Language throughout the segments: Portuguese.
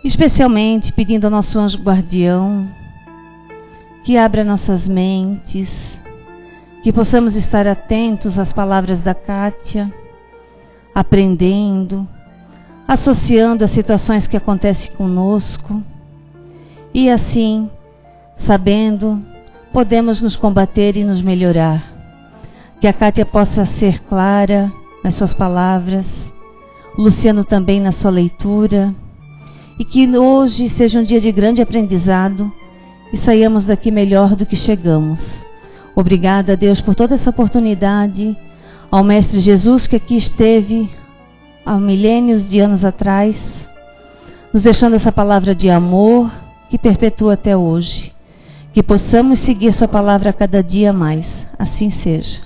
especialmente pedindo ao nosso anjo guardião que abra nossas mentes, que possamos estar atentos às palavras da Kátia, aprendendo, associando as situações que acontecem conosco e assim, sabendo, podemos nos combater e nos melhorar. Que a Kátia possa ser clara nas suas palavras, o Luciano também na sua leitura, e que hoje seja um dia de grande aprendizado e saiamos daqui melhor do que chegamos. Obrigada a Deus por toda essa oportunidade, ao Mestre Jesus que aqui esteve há milênios de anos atrás, nos deixando essa palavra de amor que perpetua até hoje. Que possamos seguir sua palavra a cada dia mais. Assim seja.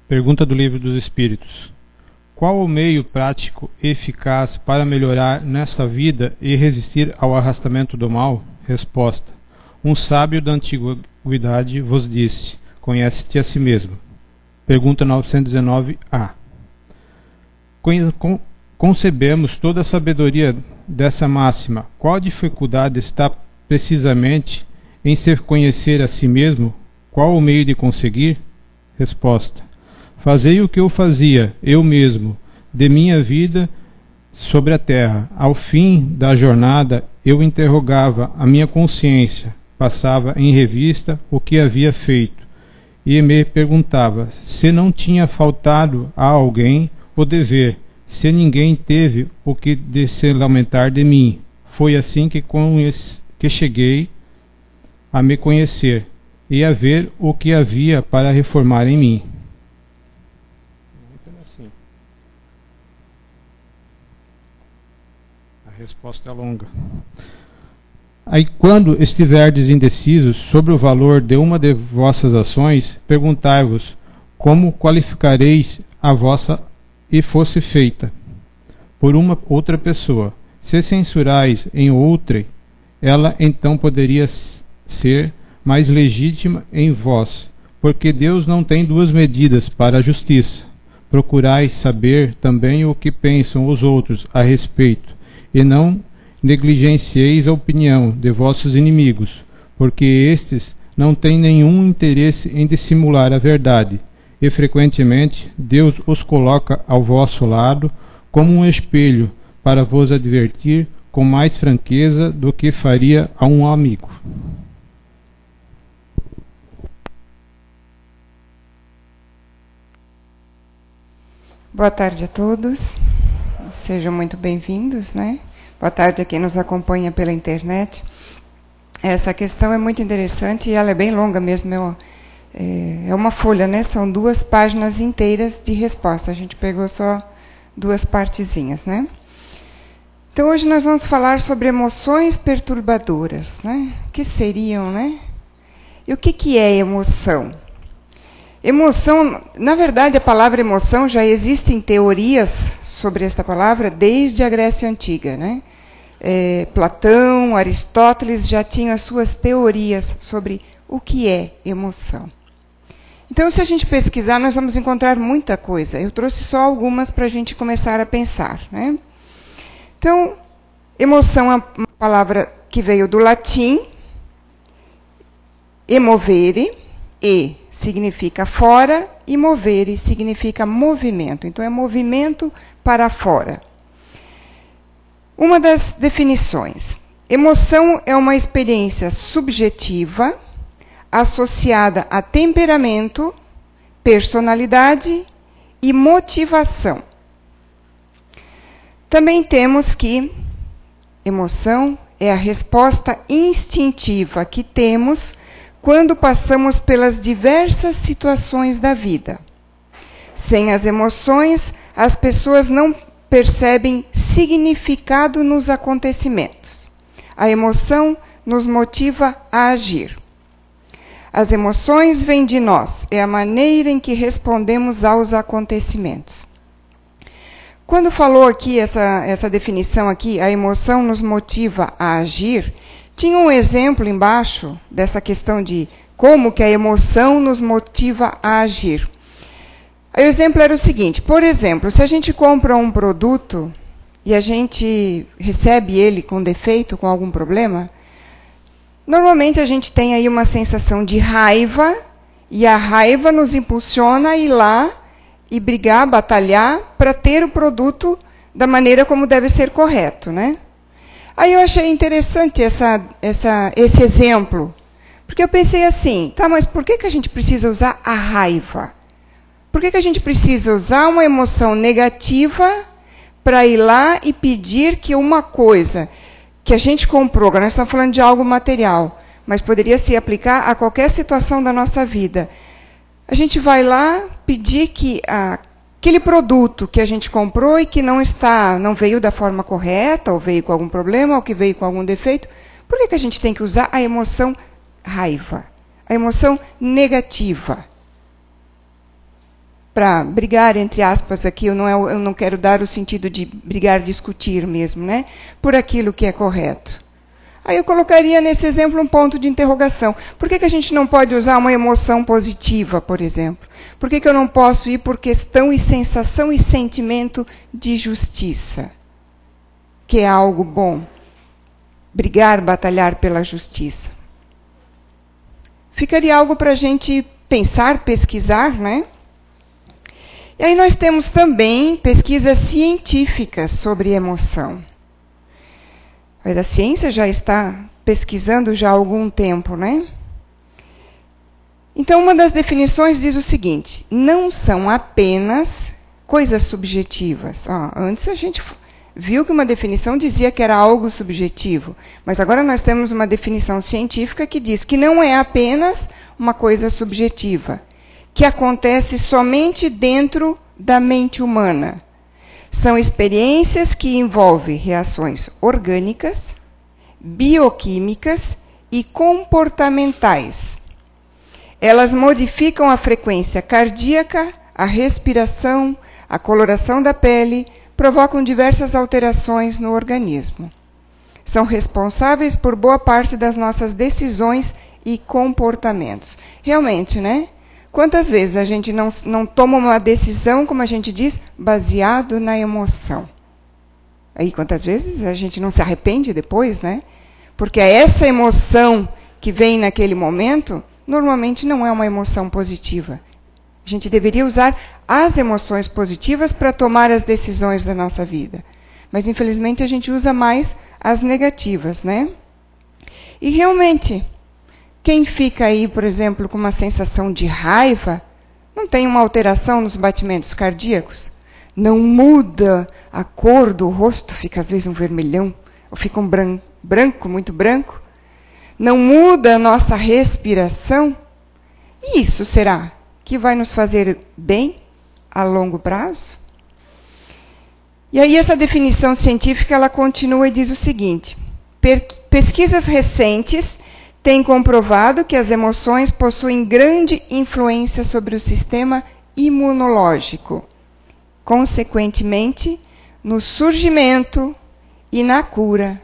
Pergunta do Livro dos Espíritos. Qual o meio prático e eficaz para melhorar nesta vida e resistir ao arrastamento do mal? Resposta. Um sábio da antiguidade vos disse, conhece-te a si mesmo. Pergunta 919a. Concebemos toda a sabedoria dessa máxima. Qual a dificuldade está precisamente em se conhecer a si mesmo? Qual o meio de conseguir? Resposta. Fazei o que eu fazia, eu mesmo, de minha vida sobre a terra. Ao fim da jornada, eu interrogava a minha consciência, passava em revista o que havia feito, e me perguntava se não tinha faltado a alguém o dever, se ninguém teve o que de se lamentar de mim. Foi assim que cheguei a me conhecer e a ver o que havia para reformar em mim. A resposta é longa. Aí, quando estiverdes indecisos sobre o valor de uma de vossas ações, perguntai-vos como qualificareis a vossa e fosse feita por uma outra pessoa. Se censurais em outra, ela então poderia ser mais legítima em vós, porque Deus não tem duas medidas para a justiça. Procurai saber também o que pensam os outros a respeito, e não negligencieis a opinião de vossos inimigos, porque estes não têm nenhum interesse em dissimular a verdade, e frequentemente Deus os coloca ao vosso lado como um espelho para vos advertir com mais franqueza do que faria a um amigo. Boa tarde a todos, sejam muito bem-vindos, né? Boa tarde a quem nos acompanha pela internet. Essa questão é muito interessante e ela é bem longa mesmo, é uma folha, né? São 2 páginas inteiras de resposta, a gente pegou só 2 partezinhas, né? Então hoje nós vamos falar sobre emoções perturbadoras, né? O que seriam, né? E o que é emoção? Emoção, na verdade a palavra emoção já existem teorias sobre esta palavra desde a Grécia Antiga, né? Platão, Aristóteles já tinham as suas teorias sobre o que é emoção. Então, se a gente pesquisar, nós vamos encontrar muita coisa. Eu trouxe só algumas para a gente começar a pensar, né? Então, emoção é uma palavra que veio do latim, emovere, e significa fora, e movere significa movimento. Então, é movimento para fora. Uma das definições. Emoção é uma experiência subjetiva associada a temperamento, personalidade e motivação. Também temos que emoção é a resposta instintiva que temos quando passamos pelas diversas situações da vida. Sem as emoções, as pessoas não percebem significado nos acontecimentos. A emoção nos motiva a agir. As emoções vêm de nós, é a maneira em que respondemos aos acontecimentos. Quando falou aqui essa definição aqui, a emoção nos motiva a agir, tinha um exemplo embaixo dessa questão de como que a emoção nos motiva a agir. Aí o exemplo era o seguinte, por exemplo, se a gente compra um produto e a gente recebe ele com defeito, com algum problema, normalmente a gente tem aí uma sensação de raiva, e a raiva nos impulsiona a ir lá e brigar, batalhar, para ter o produto da maneira como deve ser correto, né? Aí eu achei interessante esse exemplo, porque eu pensei assim, tá, mas por que a gente precisa usar a raiva? Por que a gente precisa usar uma emoção negativa para ir lá e pedir que uma coisa que a gente comprou, agora nós estamos falando de algo material, mas poderia se aplicar a qualquer situação da nossa vida. A gente vai lá pedir que aquele produto que a gente comprou e que não veio da forma correta, ou veio com algum problema, ou que veio com algum defeito, por que a gente tem que usar a emoção raiva, a emoção negativa? Para brigar, entre aspas, aqui, eu não quero dar o sentido de brigar, discutir mesmo, né? Por aquilo que é correto. Aí eu colocaria nesse exemplo um ponto de interrogação. Por que a gente não pode usar uma emoção positiva, por exemplo? Por que eu não posso ir por questão e sensação e sentimento de justiça? Que é algo bom. Brigar, batalhar pela justiça. Ficaria algo para a gente pensar, pesquisar, né? E aí nós temos também pesquisas científicas sobre emoção. Mas a ciência já está pesquisando já há algum tempo, né? Então, uma das definições diz o seguinte: não são apenas coisas subjetivas. Antes a gente viu que uma definição dizia que era algo subjetivo, mas agora nós temos uma definição científica que diz que não é apenas uma coisa subjetiva, que acontece somente dentro da mente humana. São experiências que envolvem reações orgânicas, bioquímicas e comportamentais. Elas modificam a frequência cardíaca, a respiração, a coloração da pele, provocam diversas alterações no organismo. São responsáveis por boa parte das nossas decisões e comportamentos. Realmente, né? Quantas vezes a gente não toma uma decisão, como a gente diz, baseado na emoção? Aí quantas vezes a gente não se arrepende depois, né? Porque essa emoção que vem naquele momento, normalmente não é uma emoção positiva. A gente deveria usar as emoções positivas para tomar as decisões da nossa vida. Mas infelizmente a gente usa mais as negativas, né? E realmente, quem fica aí, por exemplo, com uma sensação de raiva, não tem uma alteração nos batimentos cardíacos? Não muda a cor do rosto, fica às vezes um vermelhão, ou fica um branco, muito branco? Não muda a nossa respiração? E isso será que vai nos fazer bem a longo prazo? E aí essa definição científica, ela continua e diz o seguinte: pesquisas recentes têm comprovado que as emoções possuem grande influência sobre o sistema imunológico, consequentemente, no surgimento e na cura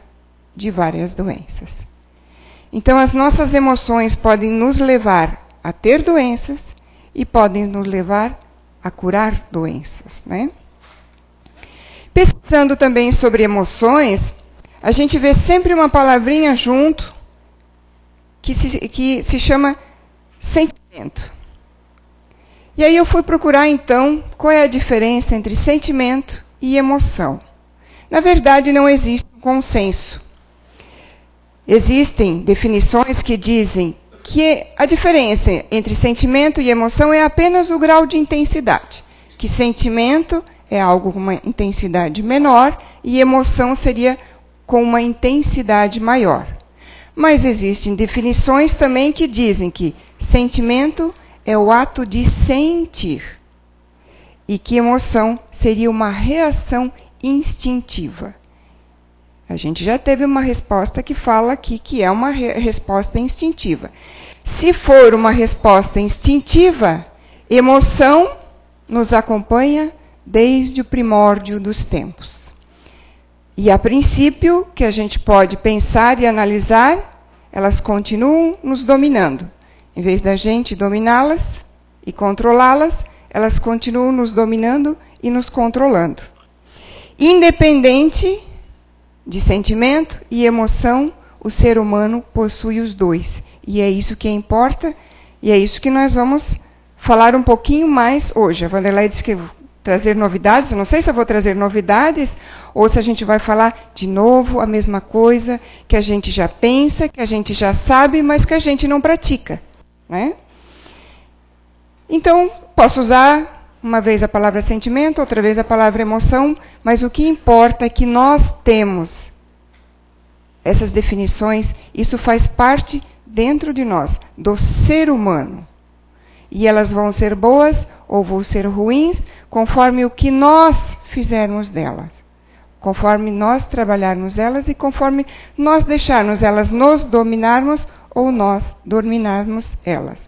de várias doenças. Então, as nossas emoções podem nos levar a ter doenças e podem nos levar a curar doenças, né? Pesquisando também sobre emoções, a gente vê sempre uma palavrinha junto, que se chama sentimento. E aí eu fui procurar, então, qual é a diferença entre sentimento e emoção. Na verdade, não existe um consenso. Existem definições que dizem que a diferença entre sentimento e emoção é apenas o grau de intensidade. Que sentimento é algo com uma intensidade menor e emoção seria com uma intensidade maior. Mas existem definições também que dizem que sentimento é o ato de sentir e que emoção seria uma reação instintiva. A gente já teve uma resposta que fala aqui que é uma resposta instintiva. Se for uma resposta instintiva, emoção nos acompanha desde o primórdio dos tempos. E a princípio, que a gente pode pensar e analisar, elas continuam nos dominando. Em vez da gente dominá-las e controlá-las, elas continuam nos dominando e nos controlando. Independente de sentimento e emoção, o ser humano possui os dois. E é isso que importa, e é isso que nós vamos falar um pouquinho mais hoje. A Vanderlei disse que trazer novidades, eu não sei se eu vou trazer novidades, ou se a gente vai falar de novo a mesma coisa, que a gente já pensa, que a gente já sabe, mas que a gente não pratica, né? Então, posso usar uma vez a palavra sentimento, outra vez a palavra emoção, mas o que importa é que nós temos essas definições, isso faz parte dentro de nós, do ser humano. E elas vão ser boas ou vão ser ruins, conforme o que nós fizermos delas. Conforme nós trabalharmos elas e conforme nós deixarmos elas nos dominarmos ou nós dominarmos elas.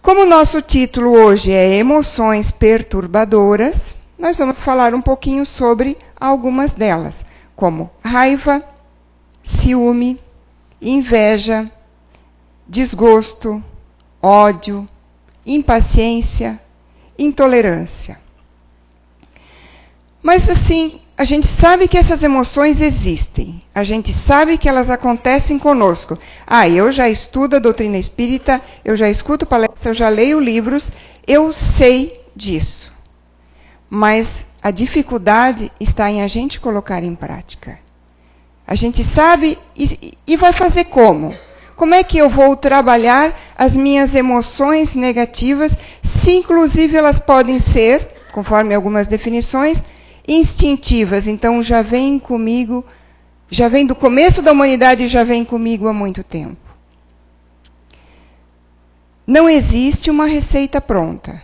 Como o nosso título hoje é Emoções Perturbadoras, nós vamos falar um pouquinho sobre algumas delas, como raiva, ciúme, inveja, desgosto, ódio, impaciência, intolerância. Mas assim, a gente sabe que essas emoções existem. A gente sabe que elas acontecem conosco. Eu já estudo a doutrina espírita, eu já escuto palestras, eu já leio livros, eu sei disso. Mas a dificuldade está em a gente colocar em prática. A gente sabe e vai fazer como? Como é que eu vou trabalhar as minhas emoções negativas, se inclusive elas podem ser, conforme algumas definições, instintivas? Então já vem comigo, já vem do começo da humanidade e já vem comigo há muito tempo. Não existe uma receita pronta.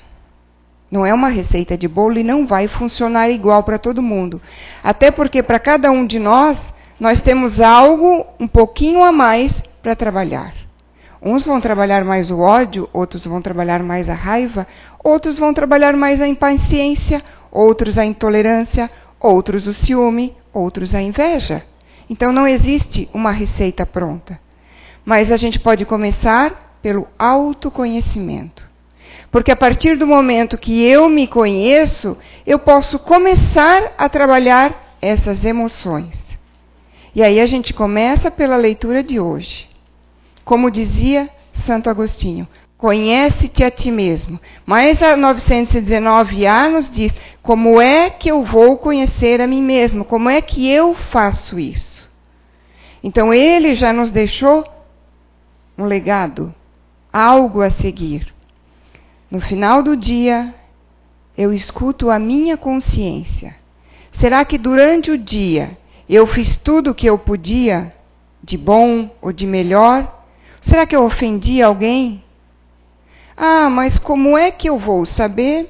Não é uma receita de bolo e não vai funcionar igual para todo mundo. Até porque para cada um de nós temos algo um pouquinho a mais para trabalhar. Uns vão trabalhar mais o ódio, outros vão trabalhar mais a raiva, outros vão trabalhar mais a impaciência, outros a intolerância, outros o ciúme, outros a inveja. Então não existe uma receita pronta. Mas a gente pode começar pelo autoconhecimento. Porque a partir do momento que eu me conheço, eu posso começar a trabalhar essas emoções. E aí a gente começa pela leitura de hoje. Como dizia Santo Agostinho, conhece-te a ti mesmo. Mas a 919A nos diz, como é que eu vou conhecer a mim mesmo? Como é que eu faço isso? Então ele já nos deixou um legado, algo a seguir. No final do dia, eu escuto a minha consciência. Será que durante o dia eu fiz tudo o que eu podia, de bom ou de melhor? Será que eu ofendi alguém? Mas como é que eu vou saber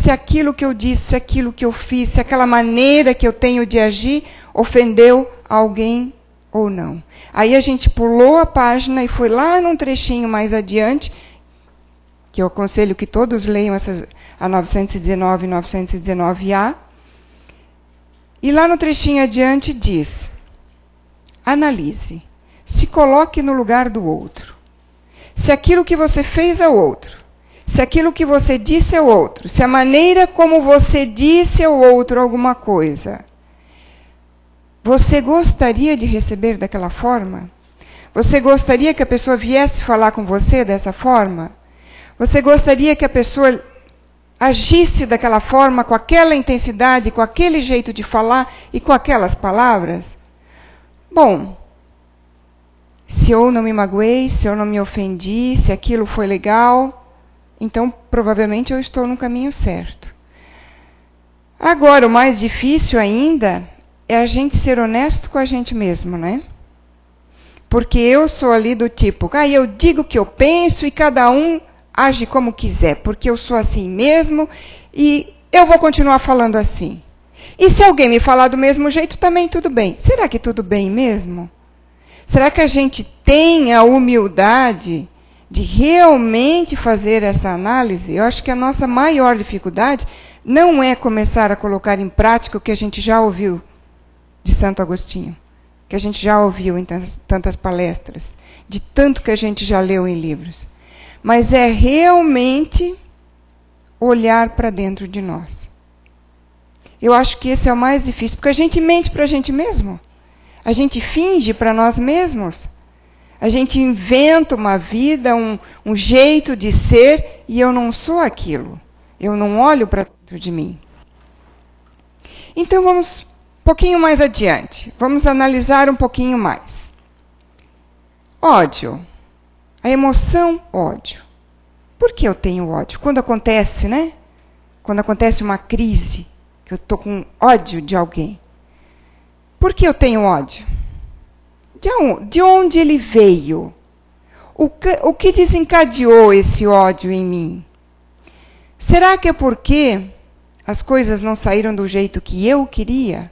se aquilo que eu disse, se aquilo que eu fiz, se aquela maneira que eu tenho de agir ofendeu alguém ou não? Aí a gente pulou a página e foi lá num trechinho mais adiante, que eu aconselho que todos leiam a 919 e 919A. E lá no trechinho adiante diz, analise, se coloque no lugar do outro. Se aquilo que você fez ao outro, se aquilo que você disse ao outro, se a maneira como você disse ao outro alguma coisa, você gostaria de receber daquela forma? Você gostaria que a pessoa viesse falar com você dessa forma? Você gostaria que a pessoa agisse daquela forma, com aquela intensidade, com aquele jeito de falar e com aquelas palavras? Bom, se eu não me magoei, se eu não me ofendi, se aquilo foi legal, então provavelmente eu estou no caminho certo. Agora, o mais difícil ainda é a gente ser honesto com a gente mesmo, né? Porque eu sou ali do tipo, eu digo o que eu penso e cada um age como quiser, porque eu sou assim mesmo e eu vou continuar falando assim. E se alguém me falar do mesmo jeito, também tudo bem. Será que tudo bem mesmo? Será que a gente tem a humildade de realmente fazer essa análise? Eu acho que a nossa maior dificuldade não é começar a colocar em prática o que a gente já ouviu de Santo Agostinho, que a gente já ouviu em tantas palestras, de tanto que a gente já leu em livros. Mas é realmente olhar para dentro de nós. Eu acho que esse é o mais difícil, porque a gente mente para a gente mesmo. A gente finge para nós mesmos. A gente inventa uma vida, um jeito de ser, e eu não sou aquilo. Eu não olho para dentro de mim. Então vamos um pouquinho mais adiante. Vamos analisar um pouquinho mais. Ódio. A emoção ódio. Por que eu tenho ódio? Quando acontece, né? Quando acontece uma crise, que eu estou com ódio de alguém. Por que eu tenho ódio? De onde ele veio? O que desencadeou esse ódio em mim? Será que é porque as coisas não saíram do jeito que eu queria?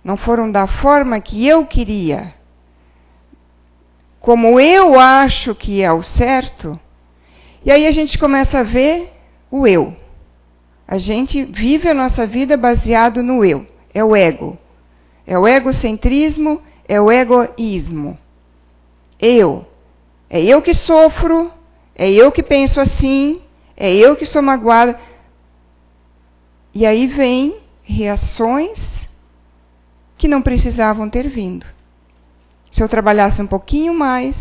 Não foram da forma que eu queria? Como eu acho que é o certo? E aí a gente começa a ver o eu. A gente vive a nossa vida baseado no eu. É o ego. É o egocentrismo, é o egoísmo. Eu. É eu que sofro, é eu que penso assim, é eu que sou magoada. E aí vem reações que não precisavam ter vindo. Se eu trabalhasse um pouquinho mais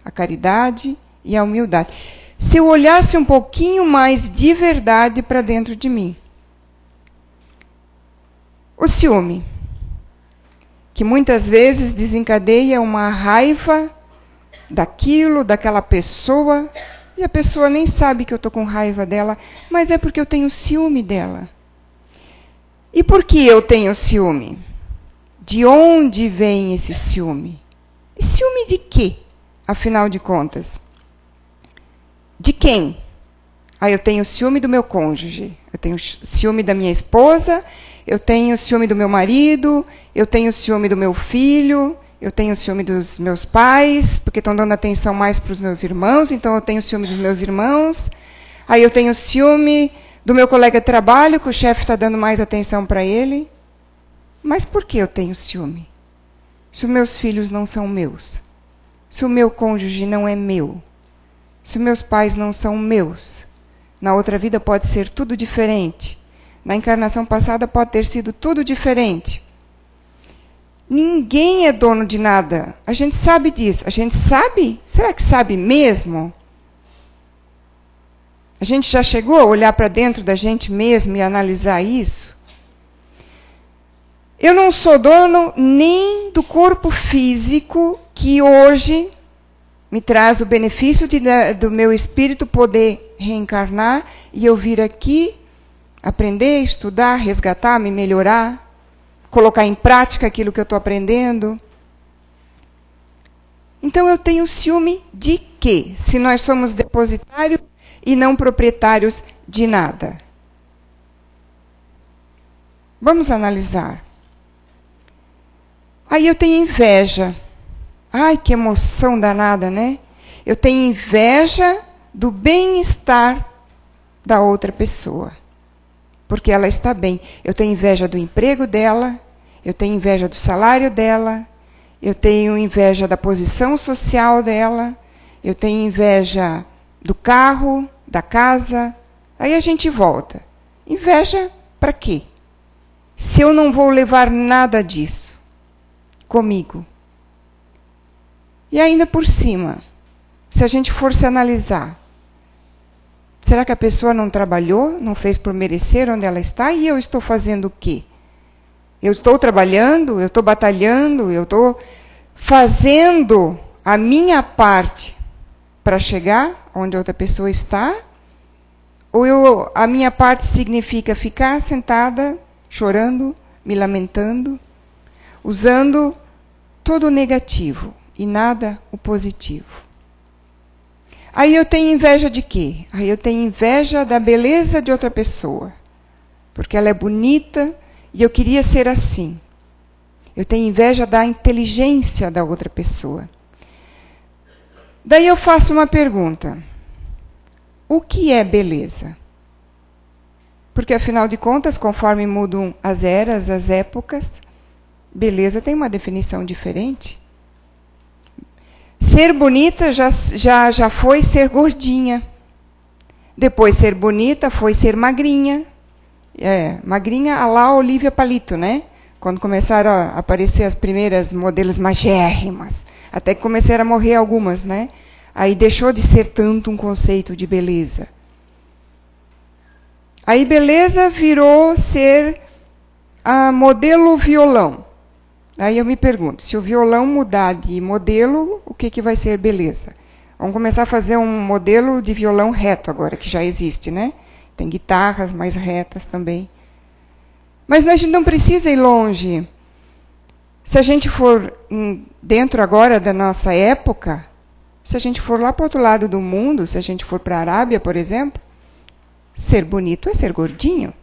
a caridade e a humildade. Se eu olhasse um pouquinho mais de verdade para dentro de mim. O ciúme, que muitas vezes desencadeia uma raiva daquilo, daquela pessoa, e a pessoa nem sabe que eu estou com raiva dela, mas é porque eu tenho ciúme dela. E por que eu tenho ciúme? De onde vem esse ciúme? E ciúme de quê, afinal de contas? De quem? Eu tenho ciúme do meu cônjuge, eu tenho ciúme da minha esposa, eu tenho ciúme do meu marido, eu tenho ciúme do meu filho, eu tenho ciúme dos meus pais, porque estão dando atenção mais para os meus irmãos, então eu tenho ciúme dos meus irmãos. Aí eu tenho ciúme do meu colega de trabalho, que o chefe está dando mais atenção para ele. Mas por que eu tenho ciúme? Se os meus filhos não são meus, se o meu cônjuge não é meu, se meus pais não são meus, na outra vida pode ser tudo diferente. Na encarnação passada pode ter sido tudo diferente. Ninguém é dono de nada. A gente sabe disso. A gente sabe? Será que sabe mesmo? A gente já chegou a olhar para dentro da gente mesmo e analisar isso? Eu não sou dono nem do corpo físico que hoje me traz o benefício do meu espírito poder reencarnar e eu vir aqui aprender, estudar, resgatar, me melhorar, colocar em prática aquilo que eu estou aprendendo. Então eu tenho ciúme de quê? Se nós somos depositários e não proprietários de nada. Vamos analisar. Aí eu tenho inveja. Ai, que emoção danada, né? Eu tenho inveja do bem-estar da outra pessoa. Porque ela está bem. Eu tenho inveja do emprego dela, eu tenho inveja do salário dela, eu tenho inveja da posição social dela, eu tenho inveja do carro, da casa. Aí a gente volta. Inveja para quê? Se eu não vou levar nada disso comigo. E ainda por cima, se a gente for se analisar, será que a pessoa não trabalhou, não fez por merecer onde ela está? E eu estou fazendo o quê? Eu estou trabalhando, eu estou batalhando, eu estou fazendo a minha parte para chegar onde outra pessoa está? Ou a minha parte significa ficar sentada, chorando, me lamentando, usando todo o negativo e nada o positivo? Aí eu tenho inveja de quê? Aí eu tenho inveja da beleza de outra pessoa. Porque ela é bonita e eu queria ser assim. Eu tenho inveja da inteligência da outra pessoa. Daí eu faço uma pergunta. O que é beleza? Porque afinal de contas, conforme mudam as eras, as épocas, beleza tem uma definição diferente. Ser bonita já foi ser gordinha. Depois ser bonita foi ser magrinha. Magrinha a lá Olivia Palito, né? Quando começaram a aparecer as primeiras modelos magérrimas. Até que começaram a morrer algumas, né? Aí deixou de ser tanto um conceito de beleza. Aí beleza virou ser a modelo violão. Aí eu me pergunto, se o violão mudar de modelo, o que vai ser beleza? Vamos começar a fazer um modelo de violão reto agora, que já existe, né? Tem guitarras mais retas também. Mas a gente não precisa ir longe. Se a gente for dentro agora da nossa época, se a gente for lá para o outro lado do mundo, se a gente for para a Arábia, por exemplo, ser bonito é ser gordinho.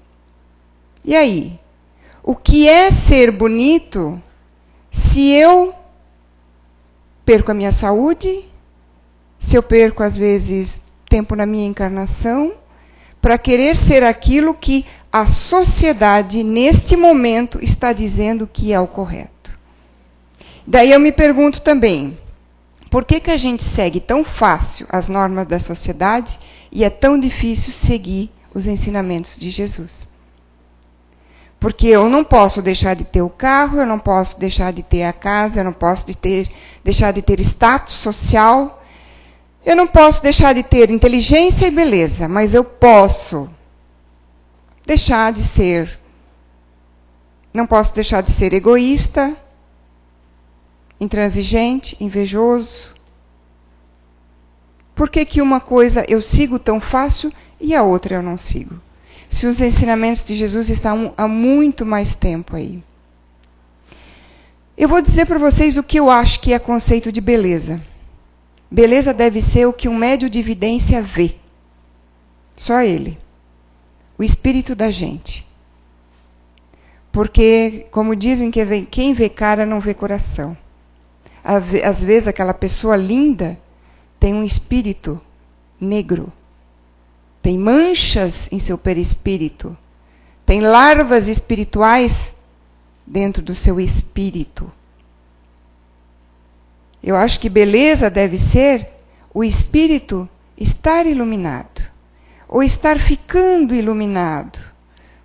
E aí? O que é ser bonito se eu perco a minha saúde, se eu perco, às vezes, tempo na minha encarnação, para querer ser aquilo que a sociedade, neste momento, está dizendo que é o correto? Daí eu me pergunto também, por que a gente segue tão fácil as normas da sociedade e é tão difícil seguir os ensinamentos de Jesus? Porque eu não posso deixar de ter o carro, eu não posso deixar de ter a casa, eu não posso deixar de ter status social, eu não posso deixar de ter inteligência e beleza, mas eu posso deixar de ser, não posso deixar de ser egoísta, intransigente, invejoso. Por que uma coisa eu sigo tão fácil e a outra eu não sigo? Se os ensinamentos de Jesus estão há muito mais tempo aí. Eu vou dizer para vocês o que eu acho que é conceito de beleza. Beleza deve ser o que um médium de vidência vê. Só ele. O espírito da gente. Porque, como dizem, quem vê cara não vê coração. Às vezes aquela pessoa linda tem um espírito negro. Tem manchas em seu perispírito. Tem larvas espirituais dentro do seu espírito. Eu acho que beleza deve ser o espírito estar iluminado. Ou estar ficando iluminado.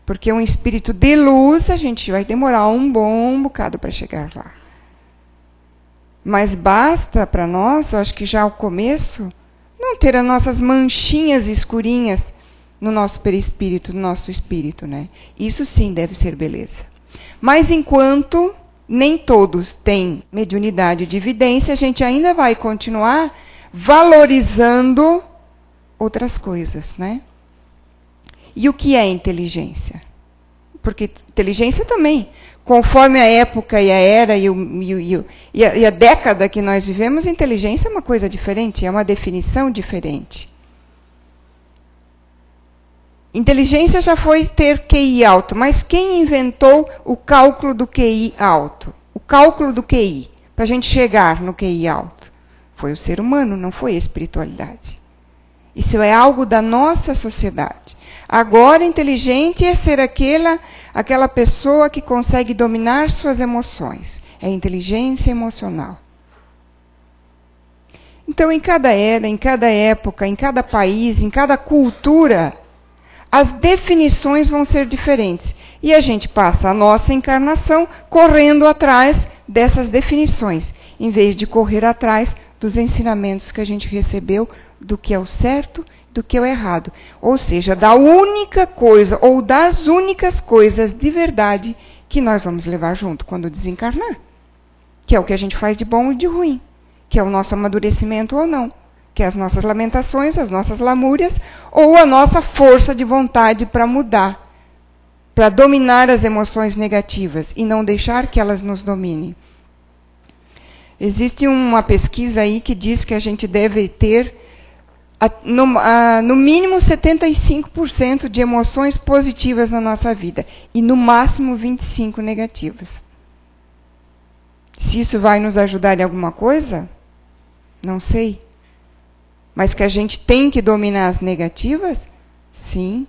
Porque um espírito de luz, a gente vai demorar um bom bocado para chegar lá. Mas basta para nós, eu acho que já ao começo, não ter as nossas manchinhas escurinhas no nosso perispírito, no nosso espírito, né? Isso sim deve ser beleza. Mas enquanto nem todos têm mediunidade de evidência, a gente ainda vai continuar valorizando outras coisas, né? E o que é inteligência? Porque inteligência também, conforme a época e a era e a década que nós vivemos, inteligência é uma coisa diferente, é uma definição diferente. Inteligência já foi ter QI alto, mas quem inventou o cálculo do QI alto? O cálculo do QI, para a gente chegar no QI alto? Foi o ser humano, não foi a espiritualidade. Isso é algo da nossa sociedade. Agora, inteligente é ser aquela pessoa que consegue dominar suas emoções. É inteligência emocional. Então, em cada era, em cada época, em cada país, em cada cultura, as definições vão ser diferentes. E a gente passa a nossa encarnação correndo atrás dessas definições, em vez de correr atrás dos ensinamentos que a gente recebeu do que é o certo, do que é o errado. Ou seja, da única coisa, ou das únicas coisas de verdade que nós vamos levar junto quando desencarnar. Que é o que a gente faz de bom e de ruim. Que é o nosso amadurecimento ou não. Que é as nossas lamentações, as nossas lamúrias, ou a nossa força de vontade para mudar. Para dominar as emoções negativas e não deixar que elas nos dominem. Existe uma pesquisa aí que diz que a gente deve ter no mínimo 75% de emoções positivas na nossa vida e no máximo 25% negativas. Se isso vai nos ajudar em alguma coisa, não sei. Mas que a gente tem que dominar as negativas? Sim.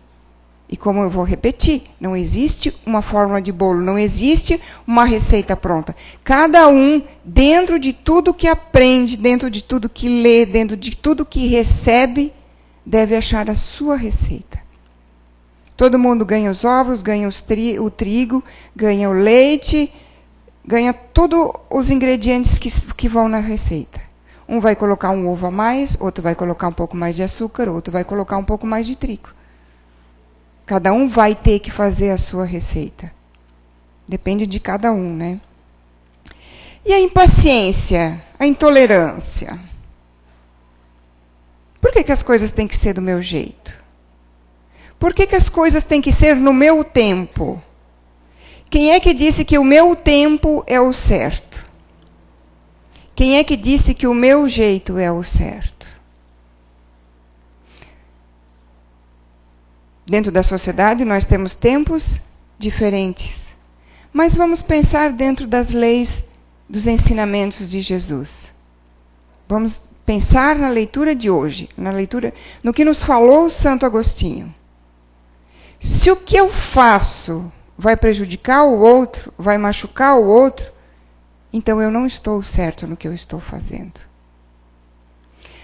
E como eu vou repetir, não existe uma fórmula de bolo, não existe uma receita pronta. Cada um, dentro de tudo que aprende, dentro de tudo que lê, dentro de tudo que recebe, deve achar a sua receita. Todo mundo ganha os ovos, ganha o trigo, ganha o leite, ganha todos os ingredientes que vão na receita. Um vai colocar um ovo a mais, outro vai colocar um pouco mais de açúcar, outro vai colocar um pouco mais de trigo. Cada um vai ter que fazer a sua receita. Depende de cada um, né? E a impaciência, a intolerância? Por que as coisas têm que ser do meu jeito? Por que as coisas têm que ser no meu tempo? Quem é que disse que o meu tempo é o certo? Quem é que disse que o meu jeito é o certo? Dentro da sociedade nós temos tempos diferentes. Mas vamos pensar dentro das leis, dos ensinamentos de Jesus. Vamos pensar na leitura de hoje, no que nos falou Santo Agostinho. Se o que eu faço vai prejudicar o outro, vai machucar o outro, então eu não estou certo no que eu estou fazendo.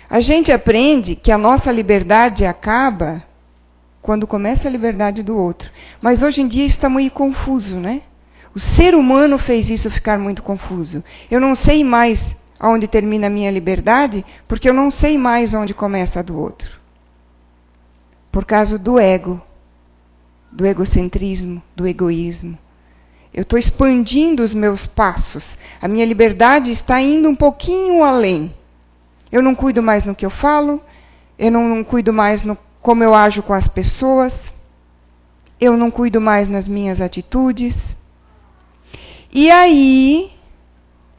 A gente aprende que a nossa liberdade acaba quando começa a liberdade do outro. Mas hoje em dia isso está muito confuso, né? O ser humano fez isso ficar muito confuso. Eu não sei mais aonde termina a minha liberdade, porque eu não sei mais onde começa a do outro. Por causa do ego, do egocentrismo, do egoísmo. Eu estou expandindo os meus passos. A minha liberdade está indo um pouquinho além. Eu não cuido mais no que eu falo, eu não cuido mais no como eu ajo com as pessoas, eu não cuido mais nas minhas atitudes. E aí,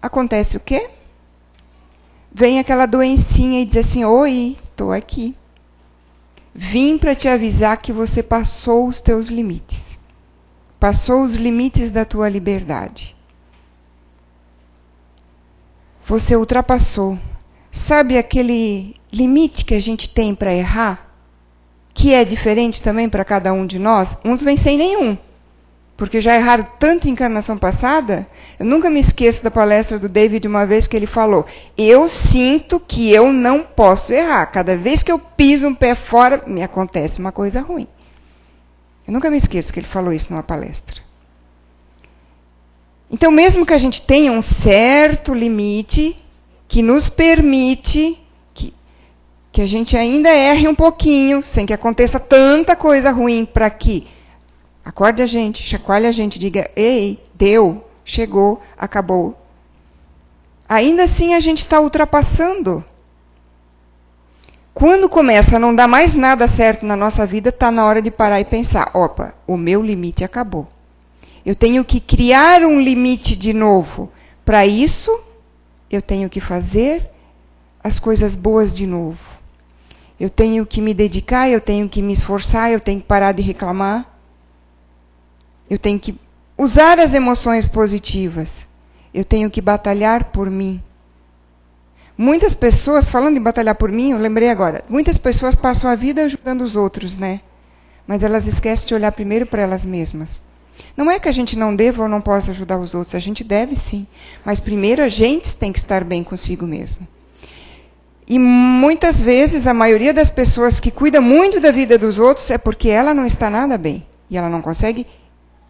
acontece o quê? Vem aquela doencinha e diz assim: oi, estou aqui. Vim para te avisar que você passou os teus limites. Passou os limites da tua liberdade. Você ultrapassou. Sabe aquele limite que a gente tem para errar? Que é diferente também para cada um de nós? Uns vêm sem nenhum. Porque já erraram tanto em encarnação passada. Eu nunca me esqueço da palestra do David uma vez que ele falou: eu sinto que eu não posso errar. Cada vez que eu piso um pé fora, me acontece uma coisa ruim. Eu nunca me esqueço que ele falou isso numa palestra. Então, mesmo que a gente tenha um certo limite que nos permite que a gente ainda erre um pouquinho, sem que aconteça tanta coisa ruim para que acorde a gente, chacoalhe a gente, diga: ei, deu, chegou, acabou. Ainda assim a gente está ultrapassando. Quando começa a não dar mais nada certo na nossa vida, está na hora de parar e pensar: opa, o meu limite acabou. Eu tenho que criar um limite de novo. Para isso, eu tenho que fazer as coisas boas de novo. Eu tenho que me dedicar, eu tenho que me esforçar, eu tenho que parar de reclamar. Eu tenho que usar as emoções positivas. Eu tenho que batalhar por mim. Muitas pessoas, falando em batalhar por mim, eu lembrei agora, muitas pessoas passam a vida ajudando os outros, né? Mas elas esquecem de olhar primeiro para elas mesmas. Não é que a gente não deva ou não possa ajudar os outros, a gente deve sim. Mas primeiro a gente tem que estar bem consigo mesmo. E muitas vezes a maioria das pessoas que cuida muito da vida dos outros é porque ela não está nada bem. E ela não consegue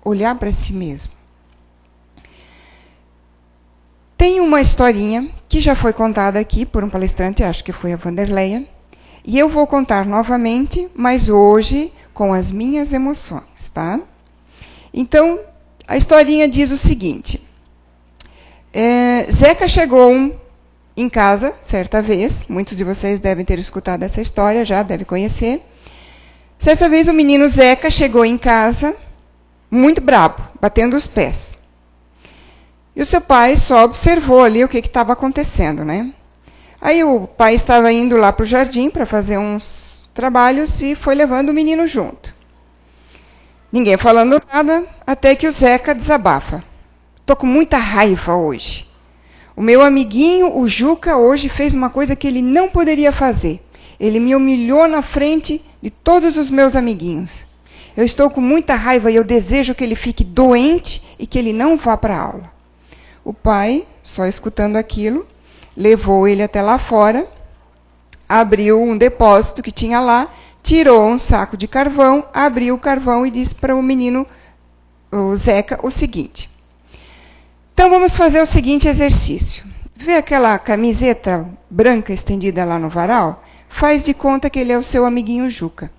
olhar para si mesma. Tem uma historinha que já foi contada aqui por um palestrante, acho que foi a Vanderleia. E eu vou contar novamente, mas hoje com as minhas emoções, tá? Então, a historinha diz o seguinte. Zeca chegou em casa, certa vez, muitos de vocês devem ter escutado essa história, já devem conhecer. Certa vez o menino Zeca chegou em casa, muito brabo, batendo os pés. E o seu pai só observou ali o que estava acontecendo, né? Aí o pai estava indo lá para o jardim para fazer uns trabalhos e foi levando o menino junto. Ninguém falando nada, até que o Zeca desabafa. Estou com muita raiva hoje. O meu amiguinho, o Juca, hoje fez uma coisa que ele não poderia fazer. Ele me humilhou na frente de todos os meus amiguinhos. Eu estou com muita raiva e eu desejo que ele fique doente e que ele não vá para a aula. O pai, só escutando aquilo, levou ele até lá fora, abriu um depósito que tinha lá, tirou um saco de carvão, abriu o carvão e disse para o menino, o Zeca, o seguinte: então vamos fazer o seguinte exercício. Vê aquela camiseta branca estendida lá no varal? Faz de conta que ele é o seu amiguinho Juca.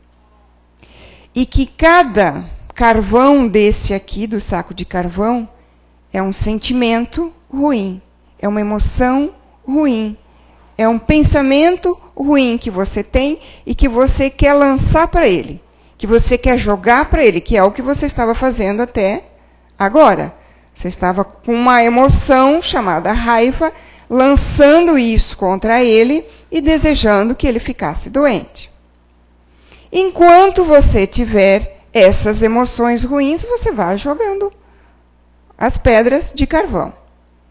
E que cada carvão desse aqui, do saco de carvão, é um sentimento ruim, é uma emoção ruim, é um pensamento ruim que você tem e que você quer lançar para ele, que você quer jogar para ele, que é o que você estava fazendo até agora. Você estava com uma emoção chamada raiva, lançando isso contra ele e desejando que ele ficasse doente. Enquanto você tiver essas emoções ruins, você vai jogando as pedras de carvão.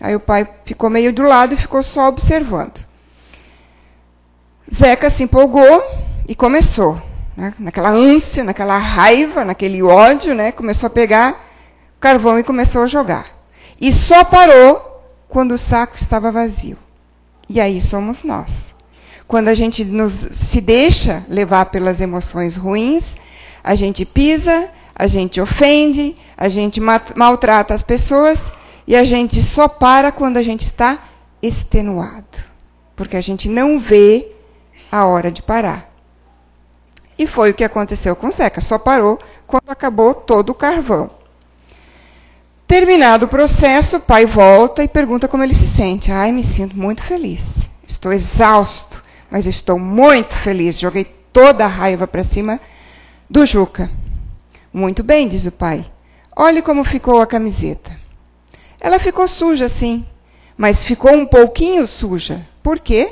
Aí o pai ficou meio do lado e ficou só observando. Zeca se empolgou e começou, né, naquela ânsia, naquela raiva, naquele ódio, né, começou a pegar carvão e começou a jogar. E só parou quando o saco estava vazio. E aí somos nós. Quando a gente se deixa levar pelas emoções ruins, a gente pisa, a gente ofende, a gente maltrata as pessoas e a gente só para quando a gente está extenuado. Porque a gente não vê a hora de parar. E foi o que aconteceu com o Zeca. Só parou quando acabou todo o carvão. Terminado o processo, o pai volta e pergunta como ele se sente. Ai, me sinto muito feliz. Estou exausto, mas estou muito feliz. Joguei toda a raiva para cima do Juca. Muito bem, diz o pai. Olhe como ficou a camiseta. Ela ficou suja, sim, mas ficou um pouquinho suja. Por quê?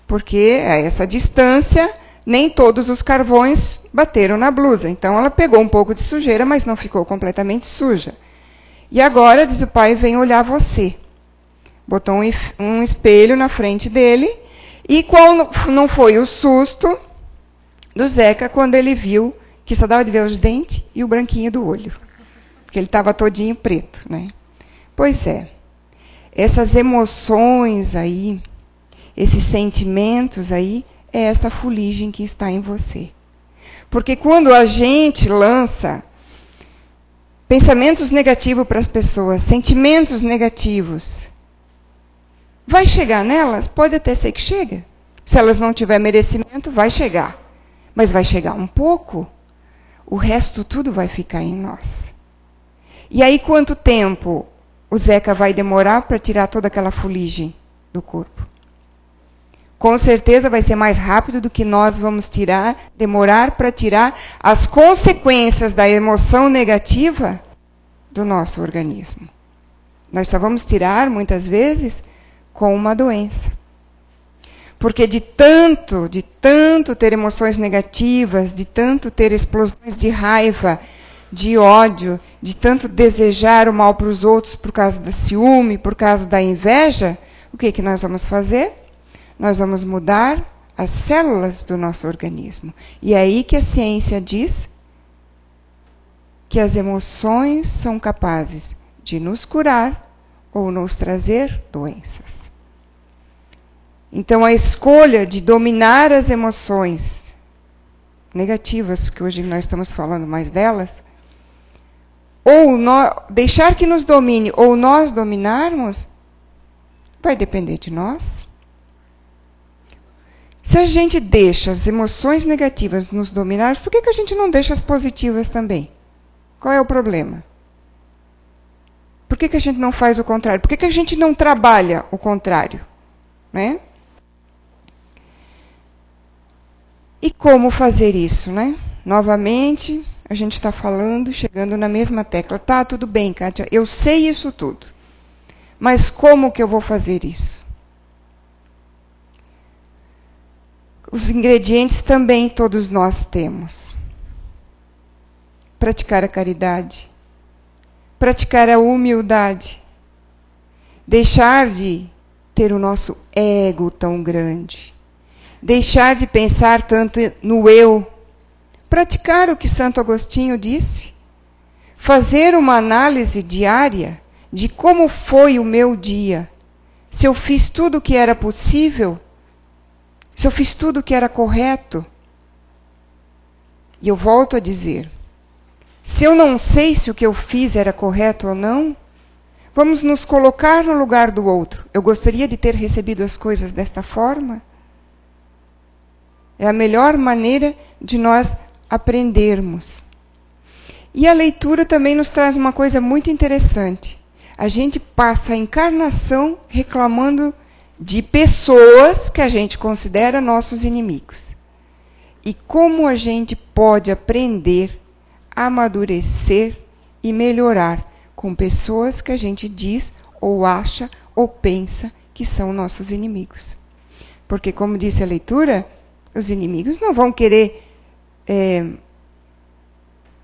Porque a essa distância, nem todos os carvões bateram na blusa. Então ela pegou um pouco de sujeira, mas não ficou completamente suja. E agora, diz o pai, vem olhar você. Botou um espelho na frente dele. E qual não foi o susto do Zeca quando ele viu que só dava de ver os dentes e o branquinho do olho. Porque ele estava todinho preto, né? Pois é. Essas emoções aí, esses sentimentos aí, é essa fuligem que está em você. Porque quando a gente lança pensamentos negativos para as pessoas, sentimentos negativos, vai chegar nelas? Pode até ser que chegue. Se elas não tiverem merecimento, vai chegar. Mas vai chegar um pouco. O resto tudo vai ficar em nós. E aí quanto tempo o Zeca vai demorar para tirar toda aquela fuligem do corpo? Com certeza vai ser mais rápido do que nós vamos demorar para tirar as consequências da emoção negativa do nosso organismo. Nós só vamos tirar, muitas vezes, com uma doença. Porque de tanto ter emoções negativas, de tanto ter explosões de raiva, de ódio, de tanto desejar o mal para os outros por causa do ciúme, por causa da inveja, o que nós vamos fazer? Nós vamos mudar as células do nosso organismo. E é aí que a ciência diz que as emoções são capazes de nos curar ou nos trazer doenças. Então, a escolha de dominar as emoções negativas, que hoje nós estamos falando mais delas, ou deixar que nos domine, ou nós dominarmos, vai depender de nós. Se a gente deixa as emoções negativas nos dominar, por que a gente não deixa as positivas também? Qual é o problema? Por que a gente não faz o contrário? Por que a gente não trabalha o contrário? Né? E como fazer isso, né? Novamente, a gente está falando, chegando na mesma tecla. Tá, tudo bem, Kátia, eu sei isso tudo. Mas como que eu vou fazer isso? Os ingredientes também todos nós temos. Praticar a caridade. Praticar a humildade. Deixar de ter o nosso ego tão grande. Deixar de pensar tanto no eu. Praticar o que Santo Agostinho disse. Fazer uma análise diária de como foi o meu dia. Se eu fiz tudo o que era possível, Se eu fiz tudo o que era correto, e eu volto a dizer, se eu não sei se o que eu fiz era correto ou não, vamos nos colocar no lugar do outro. Eu gostaria de ter recebido as coisas desta forma? É a melhor maneira de nós aprendermos. E a leitura também nos traz uma coisa muito interessante. A gente passa a encarnação reclamando de pessoas que a gente considera nossos inimigos. E como a gente pode aprender, amadurecer e melhorar com pessoas que a gente diz, ou acha, ou pensa que são nossos inimigos. Porque, como disse a leitura, os inimigos não vão querer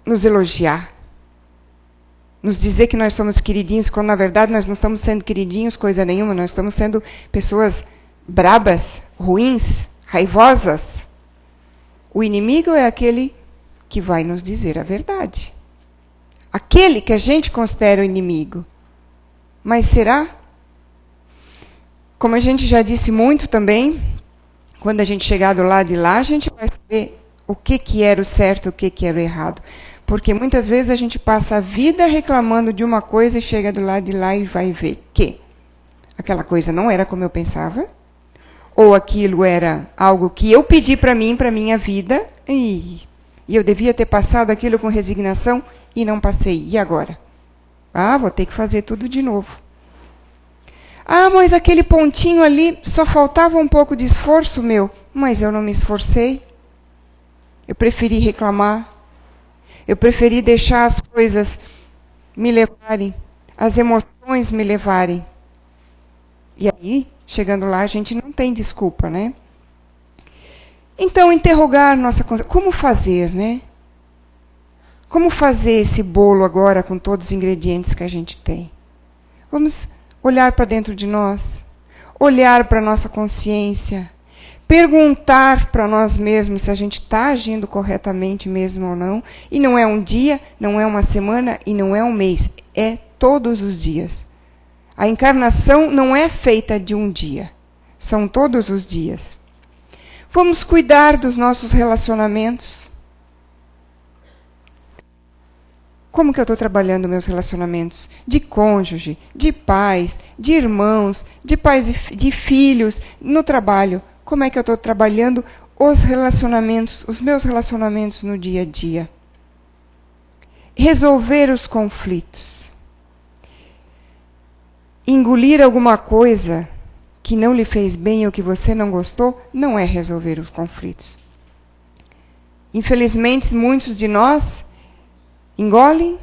nos elogiar, nos dizer que nós somos queridinhos, quando na verdade nós não estamos sendo queridinhos coisa nenhuma, nós estamos sendo pessoas brabas, ruins, raivosas. O inimigo é aquele que vai nos dizer a verdade. Aquele que a gente considera o inimigo. Mas será? Como a gente já disse muito também, quando a gente chegar do lado de lá, a gente vai saber o que era o certo, o que era o errado. Porque muitas vezes a gente passa a vida reclamando de uma coisa e chega do lado de lá e vai ver que aquela coisa não era como eu pensava, ou aquilo era algo que eu pedi para mim, para minha vida, e eu devia ter passado aquilo com resignação e não passei. E agora? Vou ter que fazer tudo de novo. Mas aquele pontinho ali só faltava um pouco de esforço meu, mas eu não me esforcei. Eu preferi reclamar. Eu preferi deixar as coisas me levarem, as emoções me levarem. E aí, chegando lá, a gente não tem desculpa, né? Então, interrogar nossa consciência. Como fazer, né? Como fazer esse bolo agora com todos os ingredientes que a gente tem? Vamos olhar para dentro de nós, olhar para a nossa consciência, perguntar para nós mesmos se a gente está agindo corretamente mesmo ou não. E não é um dia, não é uma semana e não é um mês. É todos os dias. A encarnação não é feita de um dia. São todos os dias. Vamos cuidar dos nossos relacionamentos. Como que eu estou trabalhando meus relacionamentos? De cônjuge, de pais, de irmãos, de pais de filhos, no trabalho. Como é que eu estou trabalhando os relacionamentos, os meus relacionamentos no dia a dia? Resolver os conflitos. Engolir alguma coisa que não lhe fez bem ou que você não gostou, não é resolver os conflitos. Infelizmente, muitos de nós engolem,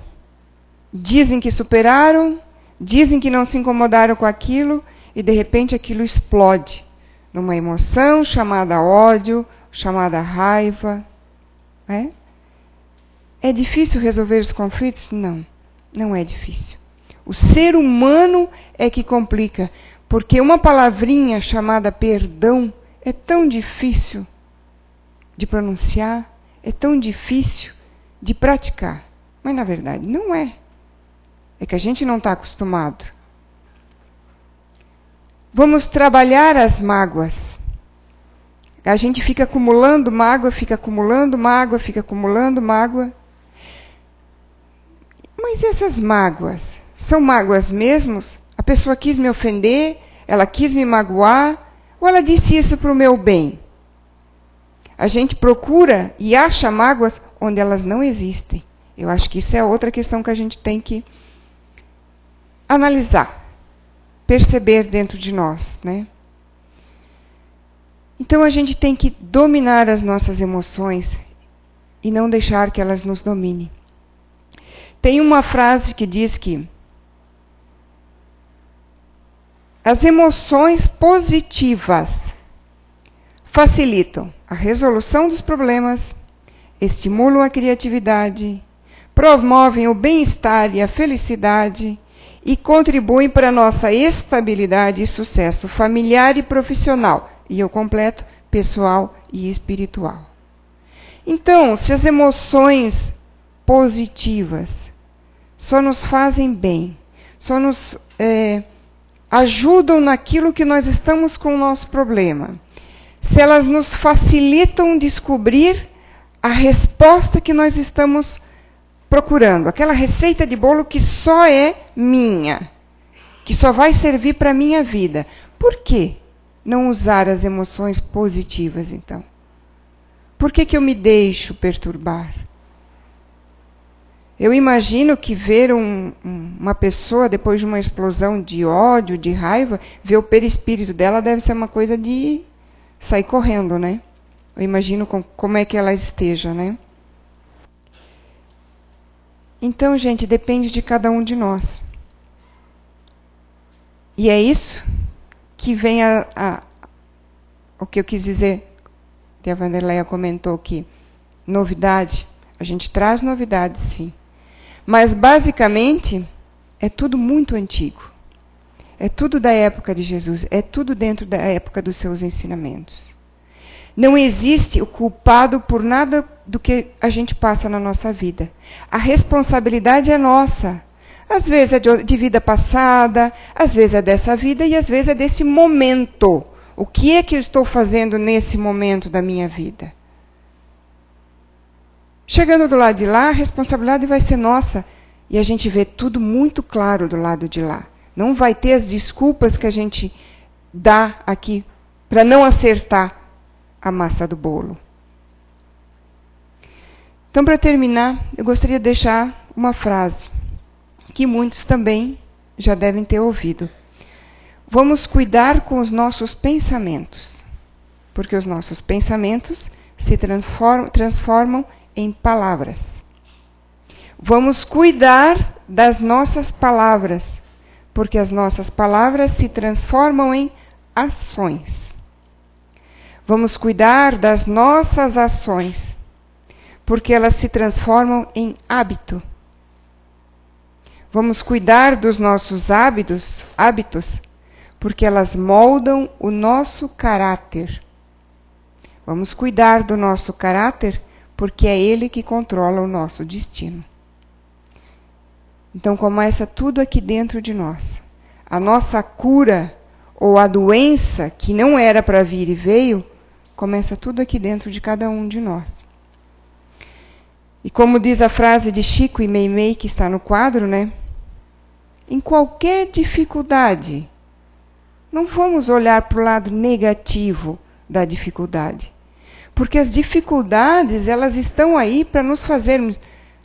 dizem que superaram, dizem que não se incomodaram com aquilo e de repente aquilo explode numa emoção chamada ódio, chamada raiva. É difícil resolver os conflitos? Não, não é difícil. O ser humano é que complica, porque uma palavrinha chamada perdão é tão difícil de pronunciar, é tão difícil de praticar. Mas na verdade não é. É que a gente não está acostumado. Vamos trabalhar as mágoas. A gente fica acumulando mágoa, fica acumulando mágoa, fica acumulando mágoa. Mas essas mágoas, são mágoas mesmos? A pessoa quis me ofender, ela quis me magoar, ou ela disse isso para o meu bem? A gente procura e acha mágoas onde elas não existem. Eu acho que isso é outra questão que a gente tem que analisar, perceber dentro de nós, né? Então a gente tem que dominar as nossas emoções e não deixar que elas nos dominem. Tem uma frase que diz que as emoções positivas facilitam a resolução dos problemas, estimulam a criatividade, promovem o bem-estar e a felicidade e contribuem para a nossa estabilidade e sucesso familiar e profissional, e eu completo, pessoal e espiritual. Então, se as emoções positivas só nos fazem bem, só nos ajudam naquilo que nós estamos com o nosso problema, se elas nos facilitam descobrir a resposta que nós estamos procurando, aquela receita de bolo que só é minha, que só vai servir para a minha vida. Por que não usar as emoções positivas, então? Por que eu me deixo perturbar? Eu imagino que ver uma pessoa, depois de uma explosão de ódio, de raiva, ver o perispírito dela deve ser uma coisa de sair correndo, né? Eu imagino como é que ela esteja, né? Então, gente, depende de cada um de nós. E é isso que vem o que eu quis dizer, que a Vanderleia comentou aqui. Novidade. A gente traz novidade, sim. Mas, basicamente, é tudo muito antigo. É tudo da época de Jesus. É tudo dentro da época dos seus ensinamentos. Não existe o culpado por nada do que a gente passa na nossa vida. A responsabilidade é nossa. Às vezes é de vida passada, às vezes é dessa vida e às vezes é desse momento. O que é que eu estou fazendo nesse momento da minha vida? Chegando do lado de lá, a responsabilidade vai ser nossa. E a gente vê tudo muito claro do lado de lá. Não vai ter as desculpas que a gente dá aqui para não acertar a massa do bolo. Então, para terminar, eu gostaria de deixar uma frase que muitos também já devem ter ouvido. Vamos cuidar com os nossos pensamentos, porque os nossos pensamentos se transformam em palavras. Vamos cuidar das nossas palavras, porque as nossas palavras se transformam em ações. Vamos cuidar das nossas ações, porque elas se transformam em hábito. Vamos cuidar dos nossos hábitos, porque elas moldam o nosso caráter. Vamos cuidar do nosso caráter, porque é ele que controla o nosso destino. Então começa tudo aqui dentro de nós. A nossa cura, ou a doença que não era para vir e veio, começa tudo aqui dentro de cada um de nós. E como diz a frase de Chico e Meimei, que está no quadro, né? Em qualquer dificuldade, não vamos olhar para o lado negativo da dificuldade. Porque as dificuldades, elas estão aí para nos fazermos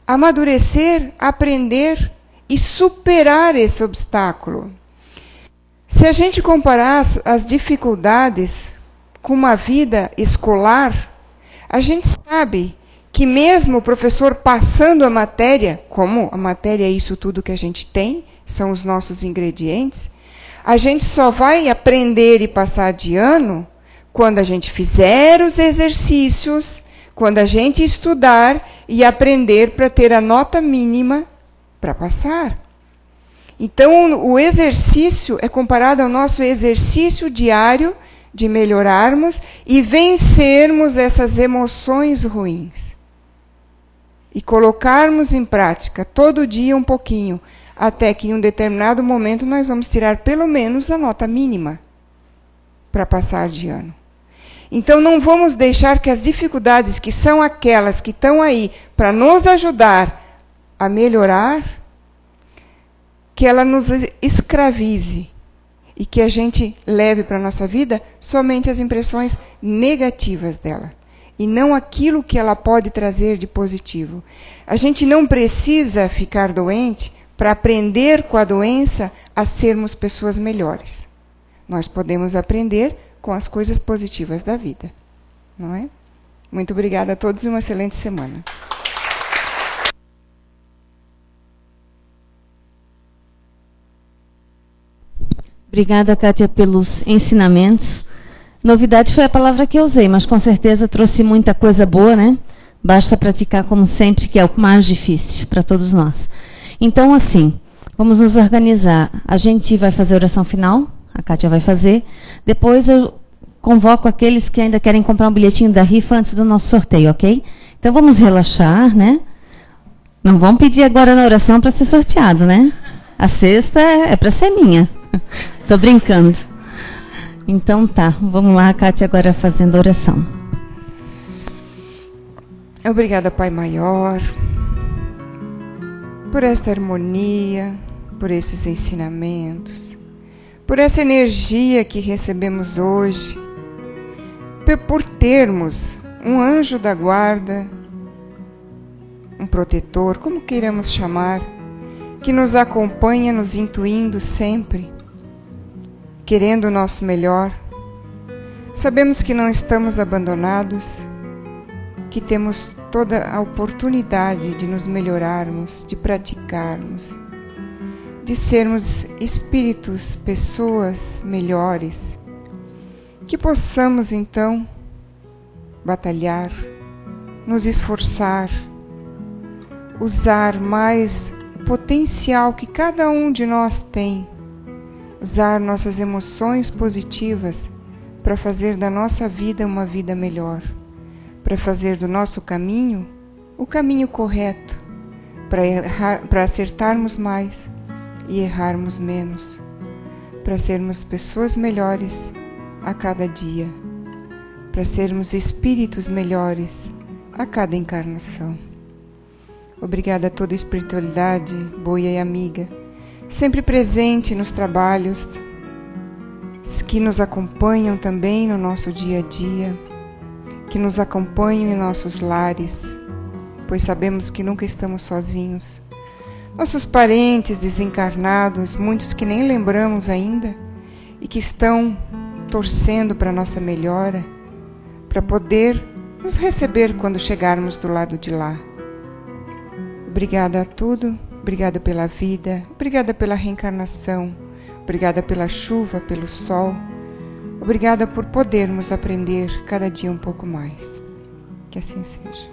amadurecer, aprender e superar esse obstáculo. Se a gente comparar as dificuldades com uma vida escolar, a gente sabe que mesmo o professor passando a matéria, como a matéria é isso tudo que a gente tem, são os nossos ingredientes, a gente só vai aprender e passar de ano quando a gente fizer os exercícios, quando a gente estudar e aprender para ter a nota mínima para passar. Então, o exercício é comparado ao nosso exercício diário de melhorarmos e vencermos essas emoções ruins. E colocarmos em prática todo dia um pouquinho, até que em um determinado momento nós vamos tirar pelo menos a nota mínima para passar de ano. Então não vamos deixar que as dificuldades, que são aquelas que estão aí para nos ajudar a melhorar, que ela nos escravize e que a gente leve para a nossa vida somente as impressões negativas dela e não aquilo que ela pode trazer de positivo. A gente não precisa ficar doente para aprender com a doença a sermos pessoas melhores. Nós podemos aprender com as coisas positivas da vida, não é? Muito obrigada a todos e uma excelente semana. Obrigada, Kátia, pelos ensinamentos. Novidade foi a palavra que eu usei, mas com certeza trouxe muita coisa boa, né? Basta praticar como sempre, que é o mais difícil para todos nós. Então, assim, vamos nos organizar. A gente vai fazer a oração final, a Kátia vai fazer. Depois eu convoco aqueles que ainda querem comprar um bilhetinho da rifa antes do nosso sorteio, ok? Então vamos relaxar, né? Não vamos pedir agora na oração para ser sorteado, né? A sexta é para ser minha. Estou brincando. Então tá, vamos lá, Kátia agora fazendo oração. Obrigada, Pai Maior, por esta harmonia, por esses ensinamentos, por essa energia que recebemos hoje, por termos um anjo da guarda, um protetor, como queiramos chamar, que nos acompanha, nos intuindo sempre, querendo o nosso melhor. Sabemos que não estamos abandonados, que temos toda a oportunidade de nos melhorarmos, de praticarmos, de sermos espíritos, pessoas melhores, que possamos então batalhar, nos esforçar, usar mais o potencial que cada um de nós tem, usar nossas emoções positivas para fazer da nossa vida uma vida melhor, para fazer do nosso caminho o caminho correto, para acertarmos mais e errarmos menos, para sermos pessoas melhores a cada dia, para sermos espíritos melhores a cada encarnação. Obrigada a toda a espiritualidade boa e amiga, sempre presente nos trabalhos, que nos acompanham também no nosso dia a dia, que nos acompanham em nossos lares, pois sabemos que nunca estamos sozinhos. Nossos parentes desencarnados, muitos que nem lembramos ainda, e que estão torcendo para a nossa melhora, para poder nos receber quando chegarmos do lado de lá. Obrigada a tudo, obrigada pela vida, obrigada pela reencarnação, obrigada pela chuva, pelo sol, obrigada por podermos aprender cada dia um pouco mais. Que assim seja.